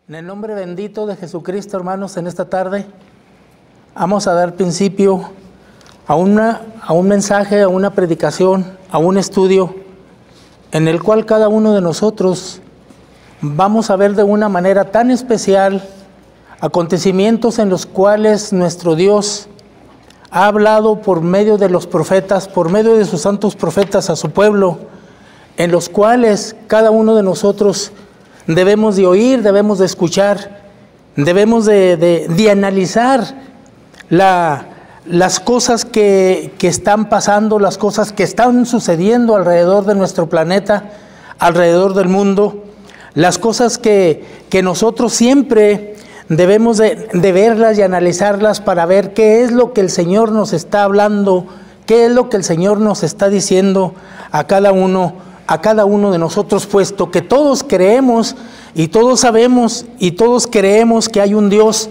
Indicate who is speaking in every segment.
Speaker 1: En el nombre bendito de Jesucristo, hermanos, en esta tarde vamos a dar principio a un mensaje, a una predicación, a un estudio en el cual cada uno de nosotros vamos a ver de una manera tan especial acontecimientos en los cuales nuestro Dios ha hablado por medio de los profetas, por medio de sus santos profetas a su pueblo, en los cuales cada uno de nosotros debemos de oír, debemos de escuchar, debemos de analizar las cosas que están pasando, las cosas que están sucediendo alrededor de nuestro planeta, alrededor del mundo, las cosas que nosotros siempre debemos de verlas y analizarlas para ver qué es lo que el Señor nos está hablando, qué es lo que el Señor nos está diciendo a cada uno de nosotros, puesto que todos creemos y todos sabemos y todos creemos que hay un Dios.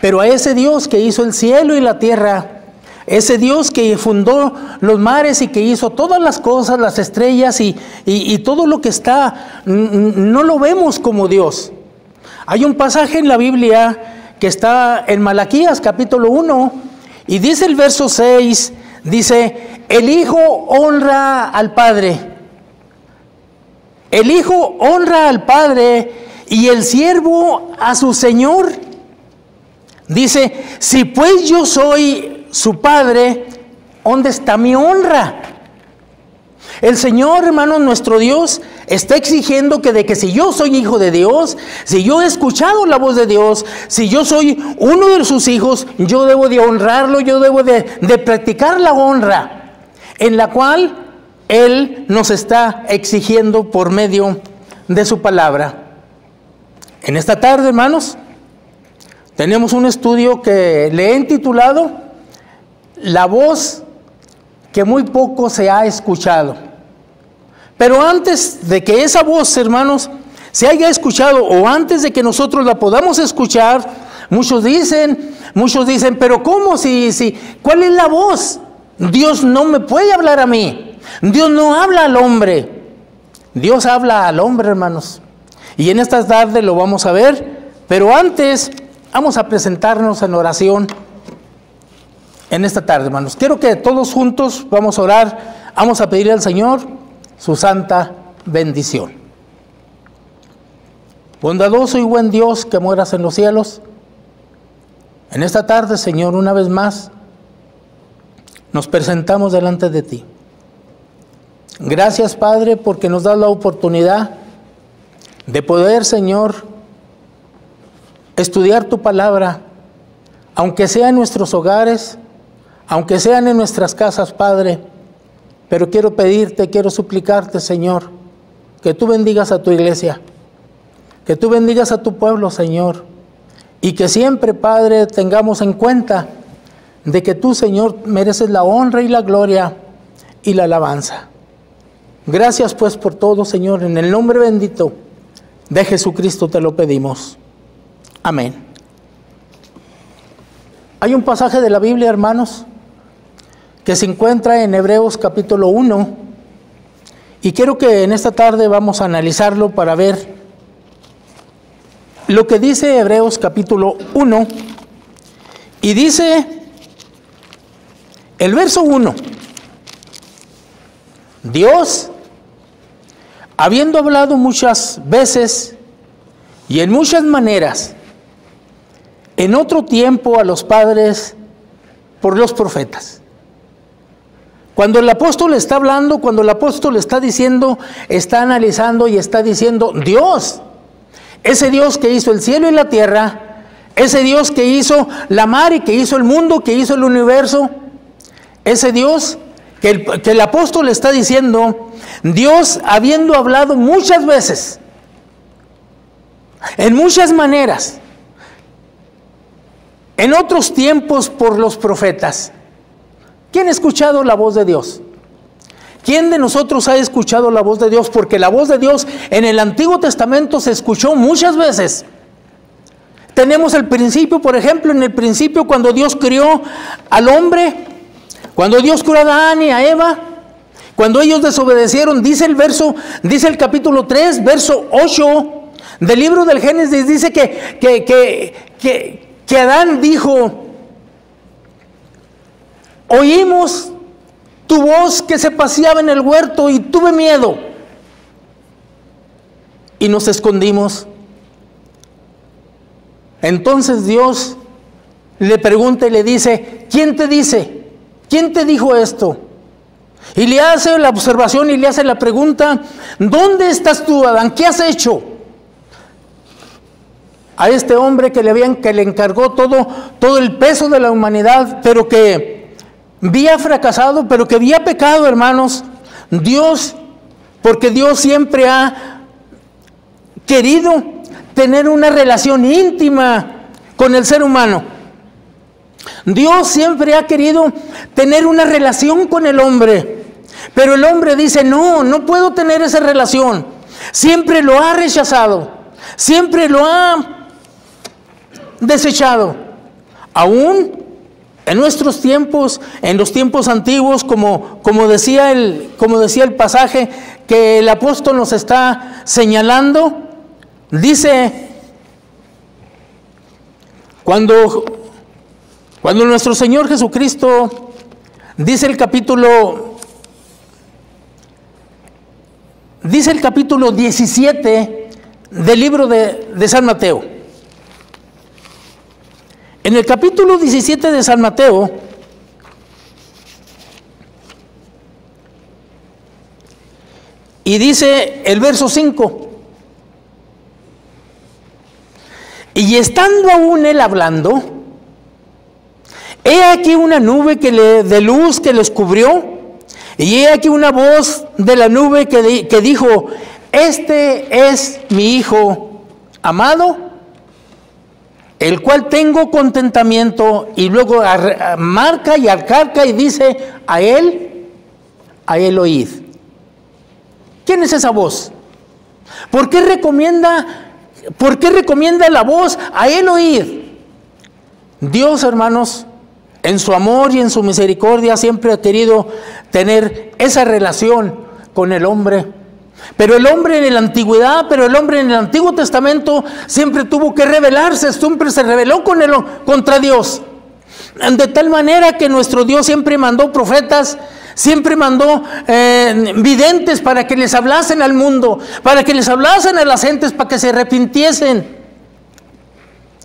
Speaker 1: Pero a ese Dios que hizo el cielo y la tierra, ese Dios que fundó los mares y que hizo todas las cosas, las estrellas y todo lo que está, no lo vemos como Dios. Hay un pasaje en la Biblia que está en Malaquías capítulo 1 y dice el verso 6, dice: el Hijo honra al Padre. El Hijo honra al Padre y el siervo a su Señor. Dice: si pues yo soy su Padre, ¿dónde está mi honra? El Señor, hermanos, nuestro Dios, está exigiendo que si yo soy hijo de Dios, si yo he escuchado la voz de Dios, si yo soy uno de sus hijos, yo debo de honrarlo, yo debo de practicar la honra, en la cual Él nos está exigiendo por medio de su palabra. En esta tarde, hermanos, tenemos un estudio que le he intitulado La voz que muy poco se ha escuchado. Pero antes de que esa voz, hermanos, se haya escuchado, o antes de que nosotros la podamos escuchar, muchos dicen, pero ¿cómo? ¿Cuál es la voz? Dios no me puede hablar a mí. Dios no habla al hombre. Dios habla al hombre, hermanos. Y en esta tarde lo vamos a ver, pero antes vamos a presentarnos en oración en esta tarde, hermanos. Quiero que todos juntos vamos a orar, vamos a pedirle al Señor su santa bendición. Bondadoso y buen Dios que moras en los cielos, en esta tarde, Señor, una vez más, nos presentamos delante de ti. Gracias, Padre, porque nos das la oportunidad de poder, Señor, estudiar tu palabra, aunque sea en nuestros hogares, aunque sean en nuestras casas, Padre. Pero quiero pedirte, quiero suplicarte, Señor, que tú bendigas a tu iglesia, que tú bendigas a tu pueblo, Señor, y que siempre, Padre, tengamos en cuenta de que tú, Señor, mereces la honra y la gloria y la alabanza. Gracias, pues, por todo, Señor, en el nombre bendito de Jesucristo te lo pedimos. Amén. Hay un pasaje de la Biblia, hermanos, que se encuentra en Hebreos capítulo 1, y quiero que en esta tarde vamos a analizarlo para ver lo que dice Hebreos capítulo 1, y dice el verso 1: Dios, habiendo hablado muchas veces y en muchas maneras, en otro tiempo a los padres por los profetas. Cuando el apóstol está hablando, cuando el apóstol está diciendo, está analizando y está diciendo, Dios, ese Dios que hizo el cielo y la tierra, ese Dios que hizo la mar y que hizo el mundo, que hizo el universo, ese Dios que el apóstol está diciendo, Dios habiendo hablado muchas veces, en muchas maneras, en otros tiempos por los profetas. ¿Quién ha escuchado la voz de Dios? ¿Quién de nosotros ha escuchado la voz de Dios? Porque la voz de Dios en el Antiguo Testamento se escuchó muchas veces. Tenemos el principio, por ejemplo, en el principio cuando Dios crió al hombre, cuando Dios crió a Adán y a Eva, cuando ellos desobedecieron, dice el capítulo 3, verso 8, del libro del Génesis dice que Adán dijo: oímos tu voz que se paseaba en el huerto y tuve miedo y nos escondimos. Entonces Dios le pregunta y le dice: ¿quién te dice? ¿Quién te dijo esto? Y le hace la observación y le hace la pregunta: ¿dónde estás tú, Adán? ¿Qué has hecho? A este hombre que le encargó todo el peso de la humanidad, pero que había fracasado, pero que había pecado, hermanos. Dios, porque Dios siempre ha querido tener una relación íntima con el ser humano. Dios siempre ha querido tener una relación con el hombre, pero el hombre dice: no puedo tener esa relación. Siempre lo ha rechazado, siempre lo ha desechado. Aún en nuestros tiempos, en los tiempos antiguos, como decía el pasaje que el apóstol nos está señalando, dice: cuando nuestro Señor Jesucristo, dice el capítulo 17 del libro de San Mateo. En el capítulo 17 de San Mateo, y dice el verso 5: y estando aún él hablando, he aquí una nube de luz que les cubrió, y he aquí una voz de la nube que dijo: este es mi Hijo amado, el cual tengo contentamiento. Y luego marca y arcarca y dice: a él oíd. ¿Quién es esa voz? ¿Por qué recomienda la voz? A él oíd. Dios, hermanos, en su amor y en su misericordia, siempre ha querido tener esa relación con el hombre. Pero el hombre en la antigüedad, el Antiguo Testamento siempre tuvo que rebelarse, siempre se rebeló contra Dios. De tal manera que nuestro Dios siempre mandó profetas, siempre mandó videntes para que les hablasen al mundo, para que les hablasen a las gentes, para que se arrepintiesen.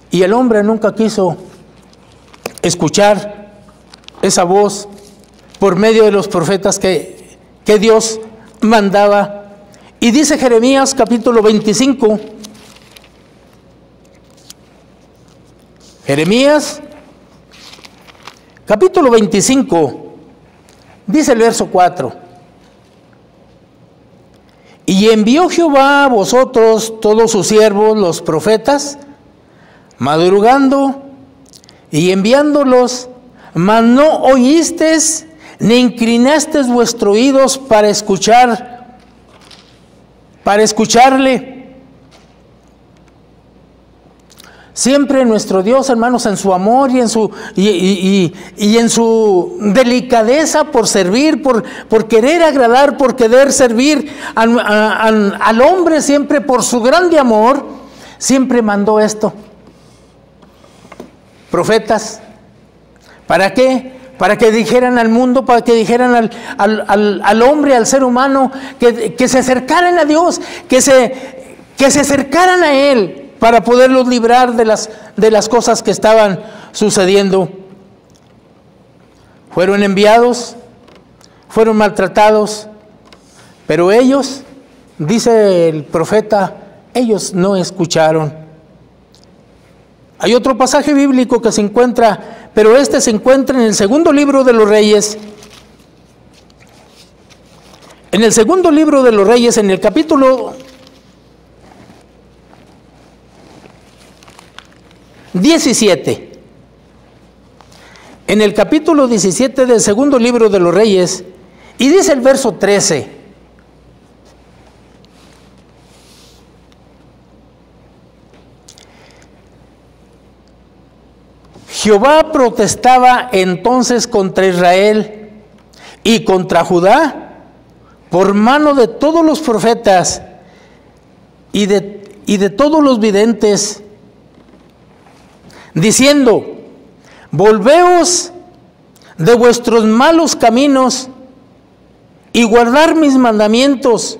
Speaker 1: Y el hombre nunca quiso escuchar esa voz por medio de los profetas que Dios mandaba. Y dice Jeremías capítulo 25, Jeremías capítulo 25, dice el verso 4: y envió Jehová a vosotros todos sus siervos los profetas, madrugando y enviándolos, mas no oísteis ni inclinasteis vuestros oídos para escucharle. Siempre nuestro Dios, hermanos, en su amor y en su delicadeza por servir, por querer agradar, por querer servir al hombre, siempre por su grande amor, siempre mandó esto: profetas. ¿Para qué? Para que dijeran al mundo, para que dijeran al hombre, al ser humano, que se acercaran a Dios, que se acercaran a Él, para poderlos librar de las cosas que estaban sucediendo. Fueron enviados, fueron maltratados, pero ellos, dice el profeta, ellos no escucharon. Hay otro pasaje bíblico que se encuentra, pero se encuentra en el segundo libro de los Reyes. En el segundo libro de los Reyes, en el capítulo 17. En el capítulo 17 del segundo libro de los Reyes, y dice el verso 13: Jehová protestaba entonces contra Israel y contra Judá por mano de todos los profetas y y de todos los videntes, diciendo: volveos de vuestros malos caminos y guardar mis mandamientos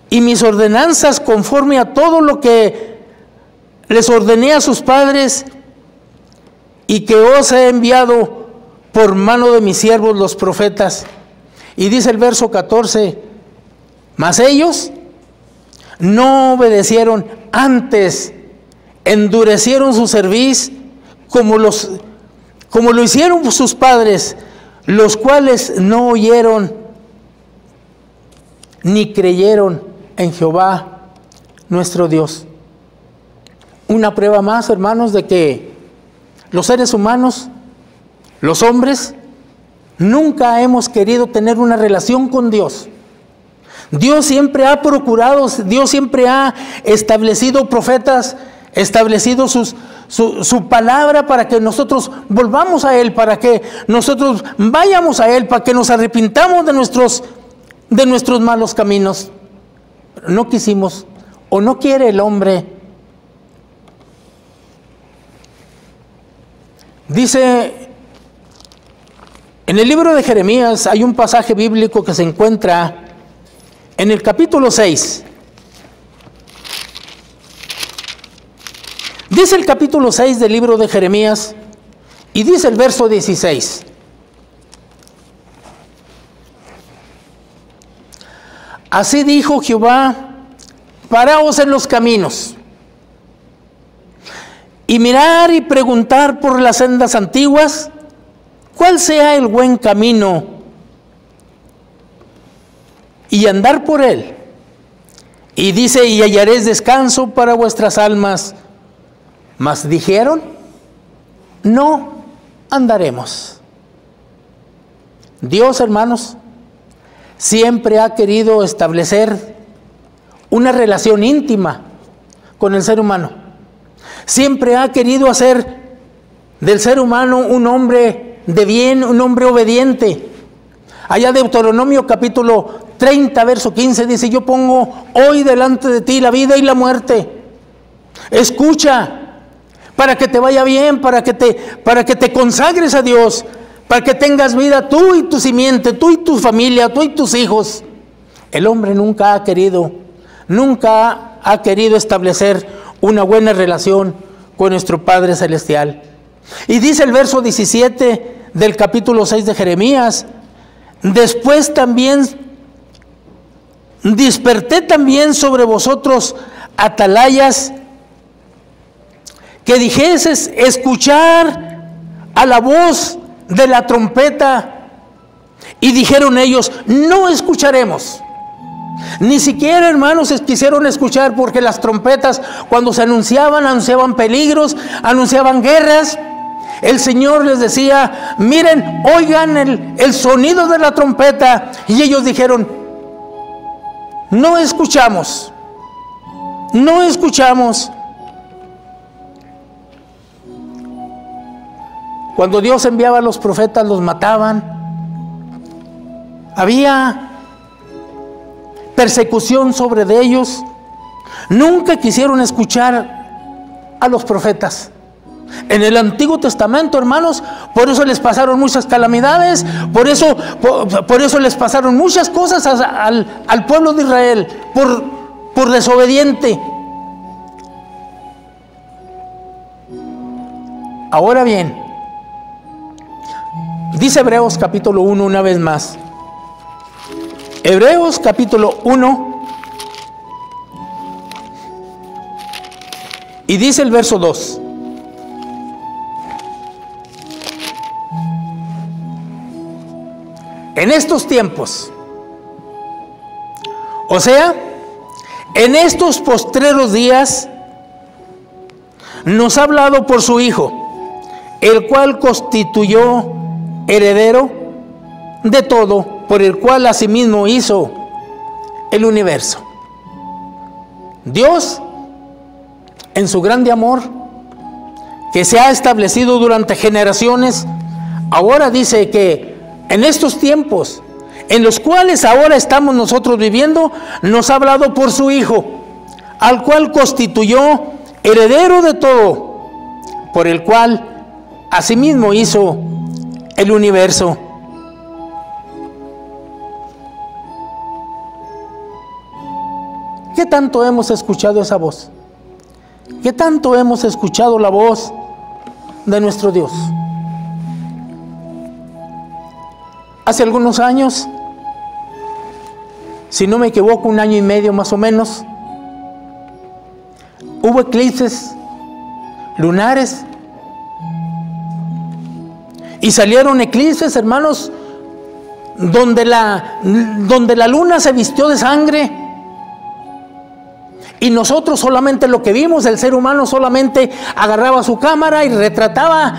Speaker 1: y mis ordenanzas conforme a todo lo que les ordené a sus padres y que os he enviado por mano de mis siervos los profetas. Y dice el verso 14: mas ellos no obedecieron, antes endurecieron su cerviz como lo hicieron sus padres, los cuales no oyeron ni creyeron en Jehová nuestro Dios. Una prueba más, hermanos, de que los seres humanos, los hombres, nunca hemos querido tener una relación con Dios. Dios siempre ha procurado, Dios siempre ha establecido profetas, establecido su palabra para que nosotros volvamos a Él, para que nosotros vayamos a Él, para que nos arrepintamos de nuestros malos caminos. Pero no quisimos, o no quiere el hombre. Dice, en el libro de Jeremías hay un pasaje bíblico que se encuentra en el capítulo 6. Dice el capítulo 6 del libro de Jeremías, y dice el verso 16: así dijo Jehová, paraos en los caminos, y mirar y preguntar por las sendas antiguas, cuál sea el buen camino, y andar por él. Y dice: y hallaréis descanso para vuestras almas. Mas dijeron: no andaremos. Dios, hermanos, siempre ha querido establecer una relación íntima con el ser humano. Siempre ha querido hacer del ser humano un hombre de bien, un hombre obediente. Allá de Deuteronomio capítulo 30, verso 15 dice: yo pongo hoy delante de ti la vida y la muerte. Escucha, para que te vaya bien, para que te consagres a Dios, para que tengas vida tú y tu simiente, tú y tu familia, tú y tus hijos. El hombre nunca ha querido establecer una buena relación con nuestro Padre Celestial. Y dice el verso 17 del capítulo 6 de Jeremías: después también desperté también sobre vosotros atalayas, que dijeses: escuchar a la voz de la trompeta. Y dijeron ellos: no escucharemos. Ni siquiera, hermanos, quisieron escuchar, porque las trompetas, cuando se anunciaban peligros, anunciaban guerras. El Señor les decía: miren, oigan el sonido de la trompeta. Y ellos dijeron: no escuchamos, no escuchamos. Cuando Dios enviaba a los profetas, los mataban. Había persecución sobre de ellos. Nunca quisieron escuchar a los profetas. En el Antiguo Testamento, hermanos, por eso les pasaron muchas calamidades, por eso les pasaron muchas cosas al pueblo de Israel, por desobediente. Ahora bien, dice Hebreos capítulo 1 una vez más. Hebreos capítulo 1, y dice el verso 2: en estos tiempos, o sea, en estos postreros días, nos ha hablado por su Hijo, el cual constituyó heredero de todo, por el cual asimismo hizo el universo. Dios, en su grande amor, que se ha establecido durante generaciones, ahora dice que en estos tiempos, en los cuales ahora estamos nosotros viviendo, nos ha hablado por su Hijo, al cual constituyó heredero de todo, por el cual asimismo hizo el universo. ¿Qué tanto hemos escuchado esa voz? ¿Qué tanto hemos escuchado la voz de nuestro Dios? Hace algunos años, si no me equivoco, 1 año y medio más o menos, hubo eclipses lunares y salieron eclipses, hermanos, donde la luna se vistió de sangre. Y nosotros solamente lo que vimos, el ser humano solamente agarraba su cámara y retrataba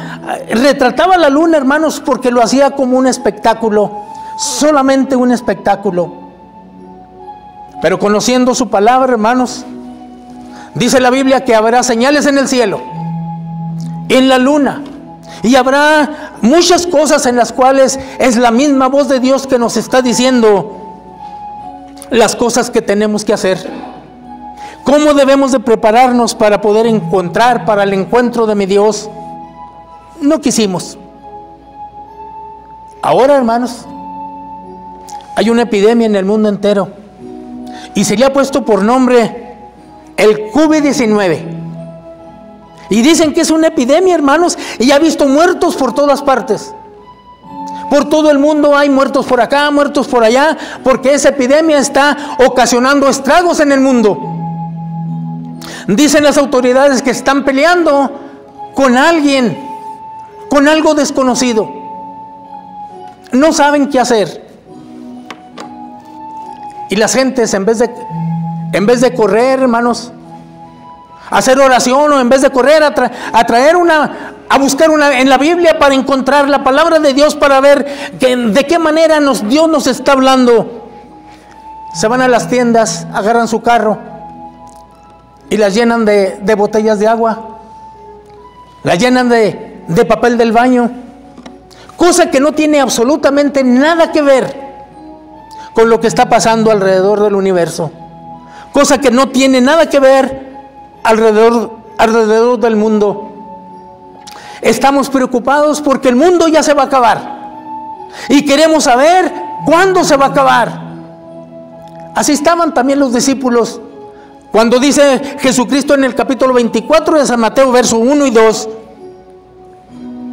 Speaker 1: la luna, hermanos, porque lo hacía como un espectáculo, solamente un espectáculo. Pero conociendo su palabra, hermanos, dice la Biblia que habrá señales en el cielo, en la luna, y habrá muchas cosas en las cuales es la misma voz de Dios que nos está diciendo las cosas que tenemos que hacer. ¿Cómo debemos de prepararnos para poder encontrar, para el encuentro de mi Dios? No quisimos. Ahora, hermanos, hay una epidemia en el mundo entero y se le ha puesto por nombre el COVID-19. Y dicen que es una epidemia, hermanos, y ha visto muertos por todas partes. Por todo el mundo hay muertos por acá, muertos por allá, porque esa epidemia está ocasionando estragos en el mundo. Dicen las autoridades que están peleando con alguien, con algo desconocido. No saben qué hacer. Y las gentes, en vez de correr, hermanos, a hacer oración, o en vez de correr a buscar en la Biblia para encontrar la palabra de Dios, para ver de qué manera Dios nos está hablando, se van a las tiendas, agarran su carro y las llenan de botellas de agua, las llenan de papel del baño, cosa que no tiene absolutamente nada que ver con lo que está pasando alrededor del universo, cosa que no tiene nada que ver alrededor del mundo. Estamos preocupados porque el mundo ya se va a acabar y queremos saber cuándo se va a acabar. Así estaban también los discípulos cuando dice Jesucristo en el capítulo 24 de San Mateo, verso 1 y 2,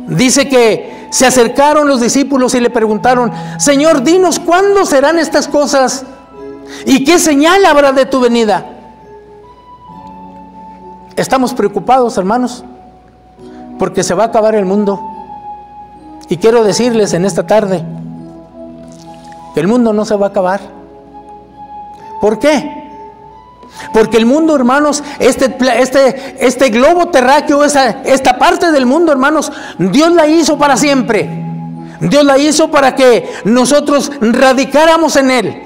Speaker 1: dice que se acercaron los discípulos y le preguntaron: Señor, dinos cuándo serán estas cosas y qué señal habrá de tu venida. Estamos preocupados, hermanos, porque se va a acabar el mundo. Y quiero decirles en esta tarde que el mundo no se va a acabar. ¿Por qué? Porque el mundo, hermanos, este globo terráqueo, esta parte del mundo, hermanos, Dios la hizo para siempre. Dios la hizo para que nosotros radicáramos en él.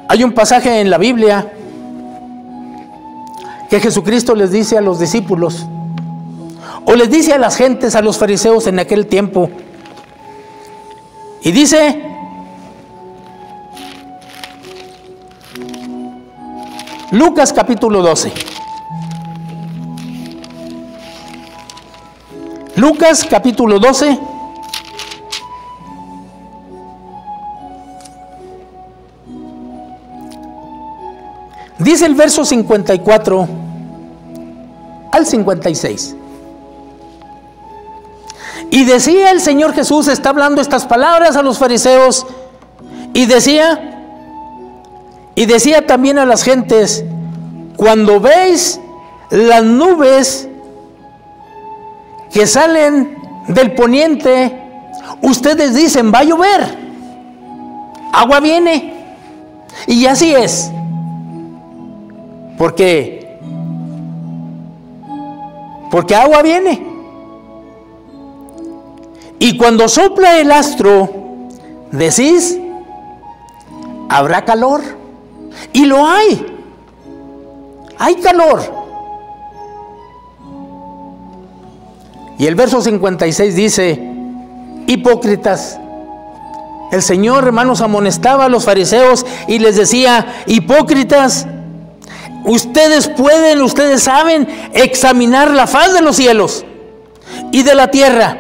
Speaker 1: Hay un pasaje en la Biblia que Jesucristo les dice a los discípulos, o les dice a las gentes, a los fariseos en aquel tiempo, y dice: Lucas capítulo 12. Lucas capítulo 12. Dice el verso 54 al 56. Y decía el Señor Jesús, está hablando estas palabras a los fariseos, y decía también a las gentes: cuando veis las nubes que salen del poniente, ustedes dicen: va a llover, agua viene. Y así es, porque agua viene. Y cuando sopla el astro, decís: habrá calor. Y lo hay calor. Y el verso 56 dice: hipócritas, El Señor, hermanos, amonestaba a los fariseos y les decía: hipócritas, ustedes saben examinar la faz de los cielos y de la tierra,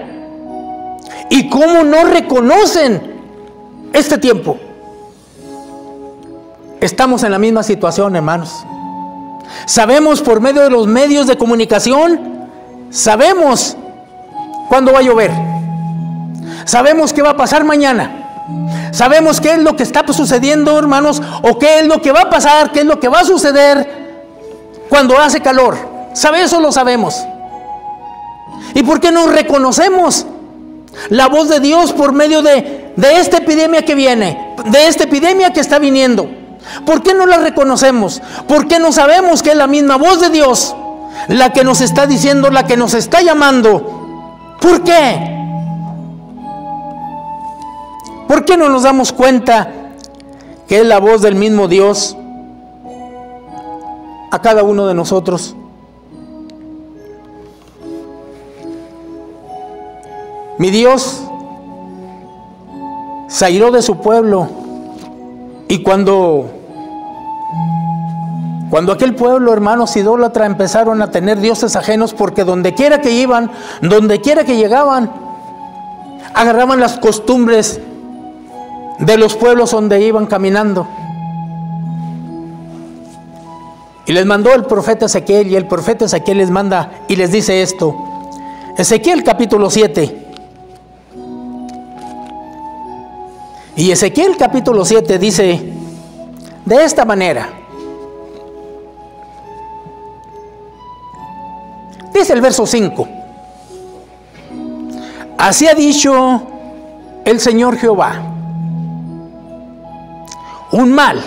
Speaker 1: ¿y cómo no reconocen este tiempo? Estamos en la misma situación, hermanos. Sabemos por medio de los medios de comunicación, sabemos cuándo va a llover, sabemos qué va a pasar mañana, sabemos qué es lo que está sucediendo, hermanos, o qué es lo que va a pasar, qué es lo que va a suceder cuando hace calor. Eso lo sabemos. ¿Y por qué no reconocemos la voz de Dios por medio de esta epidemia que viene, de esta epidemia que está viniendo? ¿Por qué no la reconocemos? ¿Por qué no sabemos que es la misma voz de Dios la que nos está diciendo, la que nos está llamando? ¿Por qué? ¿Por qué no nos damos cuenta que es la voz del mismo Dios a cada uno de nosotros? Mi Dios se airó de su pueblo, y cuando aquel pueblo, hermanos, idólatra, empezaron a tener dioses ajenos, porque donde quiera que iban, donde quiera que llegaban, agarraban las costumbres de los pueblos donde iban caminando. Y les mandó el profeta Ezequiel, y el profeta Ezequiel les manda y les dice esto. Ezequiel capítulo 7. Y Ezequiel capítulo 7 dice de esta manera. Dice el verso 5. Así ha dicho el Señor Jehová: un mal.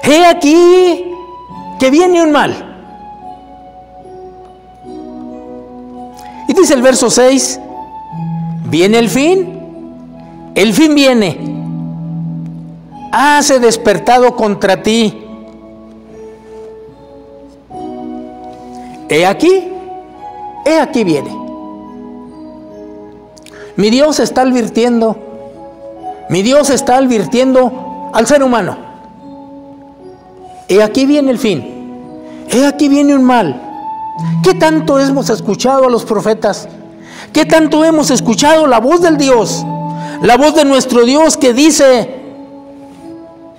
Speaker 1: He aquí que viene un mal. Y dice el verso 6. Viene el fin. El fin viene. Hase despertado contra ti. He aquí viene. Mi Dios está advirtiendo al ser humano. He aquí viene el fin. He aquí viene un mal. ¿Qué tanto hemos escuchado a los profetas? ¿Qué tanto hemos escuchado la voz del Dios? La voz de nuestro Dios que dice: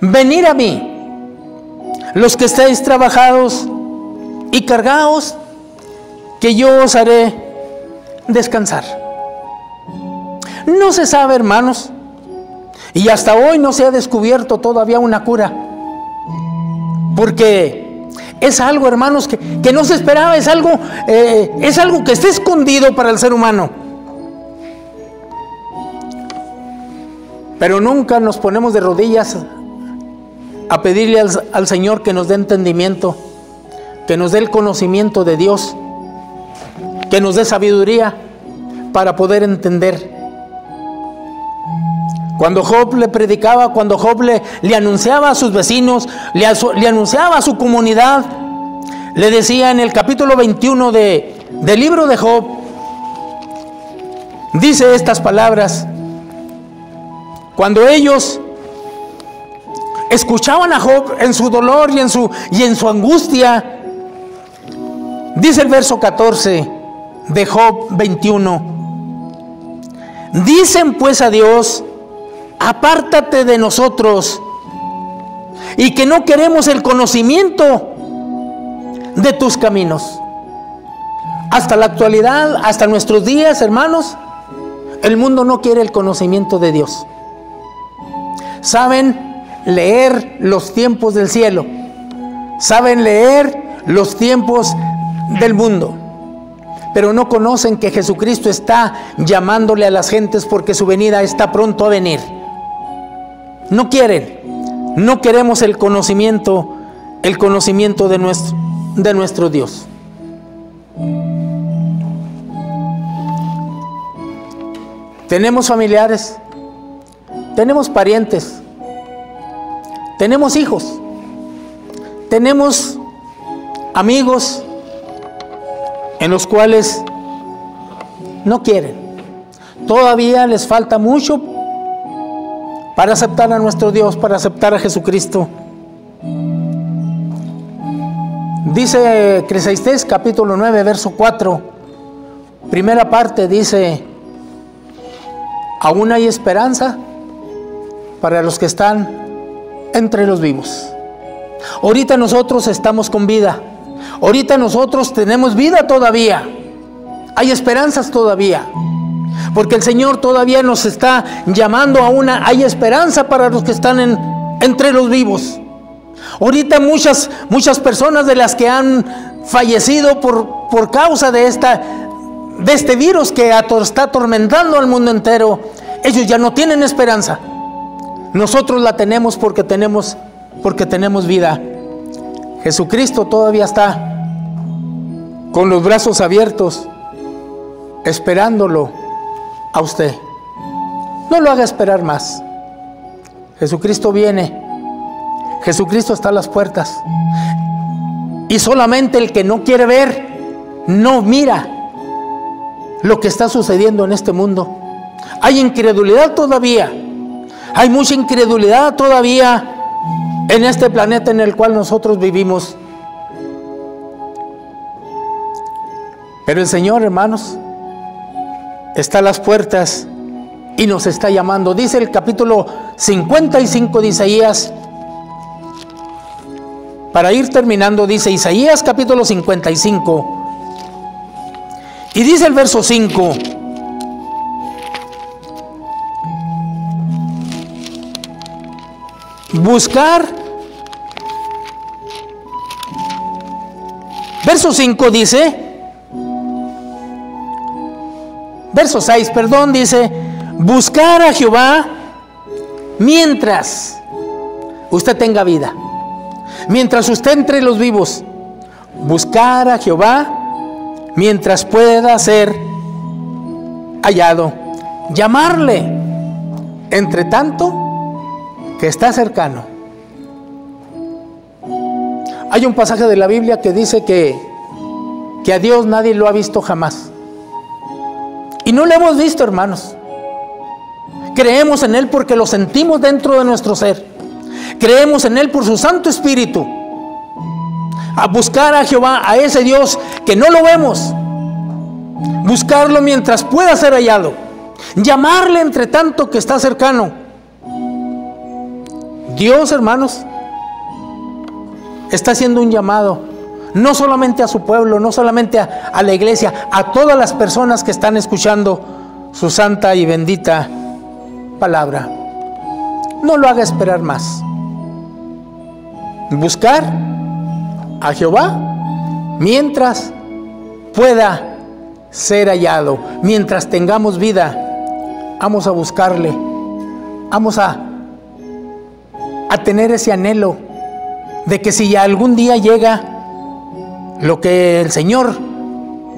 Speaker 1: venid a mí, los que estáis trabajados y cargados, que yo os haré descansar. No se sabe, hermanos, y hasta hoy no se ha descubierto todavía una cura, porque es algo, hermanos, que no se esperaba, es algo que está escondido para el ser humano. Pero nunca nos ponemos de rodillas a pedirle al Señor que nos dé entendimiento, que nos dé el conocimiento de Dios, que nos dé sabiduría para poder entender. Cuando Job le predicaba, cuando Job le anunciaba a sus vecinos, le anunciaba a su comunidad, le decía en el capítulo 21 del libro de Job, dice estas palabras. Cuando ellos escuchaban a Job en su dolor y en su angustia, dice el verso 14 de Job 21. Dicen pues a Dios: apártate de nosotros, y que no queremos el conocimiento de tus caminos. Hasta la actualidad, hasta nuestros días, hermanos, el mundo no quiere el conocimiento de Dios. Saben leer los tiempos del cielo, saben leer los tiempos del mundo, pero no conocen que Jesucristo está llamándole a las gentes porque su venida está pronto a venir. No queremos el conocimiento de nuestro Dios. Tenemos familiares, tenemos parientes, tenemos hijos, tenemos amigos en los cuales no quieren. Todavía les falta mucho para aceptar a nuestro Dios, para aceptar a Jesucristo. Dice Eclesiastés capítulo 9, verso 4, primera parte, dice: aún hay esperanza para los que están entre los vivos. Ahorita nosotros estamos con vida. Ahorita nosotros tenemos vida todavía. Hay esperanzas todavía. Porque el Señor todavía nos está llamando a hay esperanza para los que están entre los vivos. Ahorita muchas personas de las que han fallecido por causa de este virus que está atormentando al mundo entero, ellos ya no tienen esperanza. Nosotros la tenemos porque tenemos vida. Jesucristo todavía está con los brazos abiertos, esperándolo a usted. No lo haga esperar más. Jesucristo viene. Jesucristo está a las puertas. Y solamente el que no quiere ver, no mira lo que está sucediendo en este mundo. Hay incredulidad todavía. Hay mucha incredulidad todavía en este planeta en el cual nosotros vivimos. Pero el Señor, hermanos, está a las puertas y nos está llamando. Dice el capítulo 55 de Isaías, para ir terminando, dice Isaías capítulo 55, y dice el verso 5: buscar. Verso 5 dice, verso 6, perdón, dice: buscar a Jehová mientras usted tenga vida, mientras usted entre los vivos. Buscar a Jehová mientras pueda ser hallado. Llamarle entre tanto que está cercano. Hay un pasaje de la Biblia que dice que a Dios nadie lo ha visto jamás. Y no lo hemos visto, hermanos. Creemos en Él porque lo sentimos dentro de nuestro ser. Creemos en Él por su Santo Espíritu. A buscar a Jehová, a ese Dios que no lo vemos. Buscarlo mientras pueda ser hallado. Llamarle entre tanto que está cercano. Dios, hermanos, está haciendo un llamado, no solamente a su pueblo, no solamente a la iglesia, a todas las personas que están escuchando su santa y bendita palabra. No lo haga esperar más. Buscar a Jehová mientras pueda ser hallado, mientras tengamos vida. Vamos a buscarle, vamos a tener ese anhelo de que si algún día llega lo que el Señor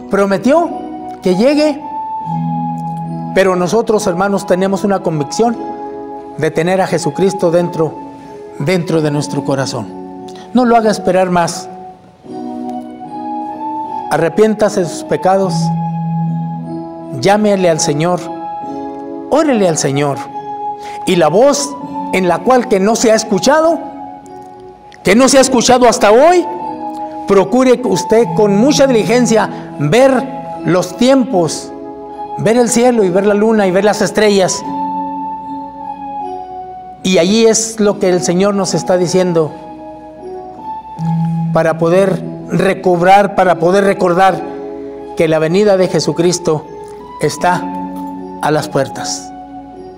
Speaker 1: prometió que llegue. Pero nosotros, hermanos, tenemos una convicción de tener a Jesucristo dentro de nuestro corazón. No lo haga esperar más. Arrepiéntase de sus pecados, llámele al Señor, órele al Señor, y la voz en la cual que no se ha escuchado hasta hoy, procure usted con mucha diligencia ver los tiempos, ver el cielo y ver la luna y ver las estrellas. Y allí es lo que el Señor nos está diciendo, para poder recobrar, para poder recordar que la venida de Jesucristo está a las puertas.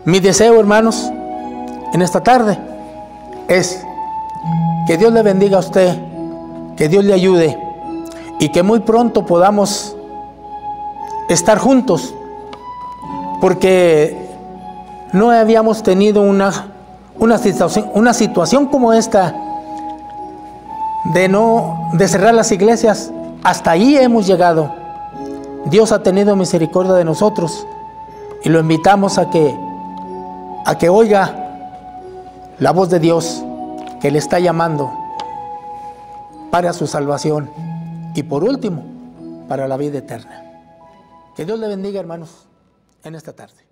Speaker 1: Mi deseo, hermanos, en esta tarde es que Dios le bendiga a usted, que Dios le ayude y que muy pronto podamos estar juntos, porque no habíamos tenido una situación como esta de cerrar las iglesias. Hasta ahí hemos llegado. Dios ha tenido misericordia de nosotros y lo invitamos a que oiga la voz de Dios que le está llamando para su salvación y por último para la vida eterna. Que Dios le bendiga, hermanos, en esta tarde.